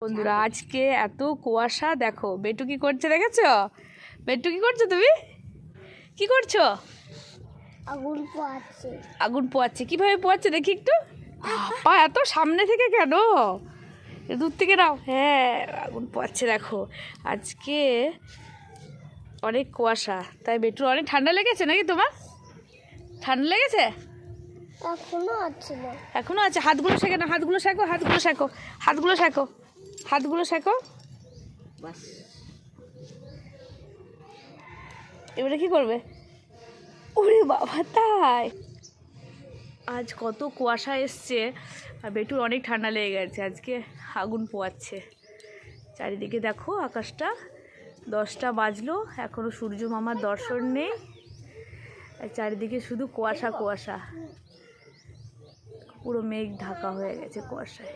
বন্ধুরা আজকে এত কুয়াশা, দেখো বেটু কি করছে দেখেছো? বেটু কি করছো? তুমি কি করছো? আগুন পোয়াচ্ছে। আগুন পোয়াচ্ছে? কিভাবে পোয়াচ্ছে দেখি একটু। পা এত সামনে থেকে কেন? দূর থেকে নাও। হ্যাঁ, আগুন পোয়াচ্ছে। দেখো আজকে অনেক কুয়াশা, তাই বেটুর অনেক ঠান্ডা লেগেছে নাকি? তোমার ঠান্ডা লেগেছে? এখনো আছে না, এখনো আছে। হাতগুলো শেখো না, হাতগুলো শেখো, হাতগুলো শেখো, হাতগুলো শেখো, হাতগুলো শেখো। বাস, এবারে কি করবে? ওরে বাবা, তাই আজ কত কুয়াশা এসছে আর বেটুর অনেক ঠান্ডা লেগে গেছে। আজকে আগুন পোয়াচ্ছে। চারিদিকে দেখো আকাশটা, 10টা বাজলো, এখনও সূর্য মামার দর্শন নেই। আর চারিদিকে শুধু কুয়াশা কুয়াশা, পুরো মেঘ ঢাকা হয়ে গেছে কুয়াশায়।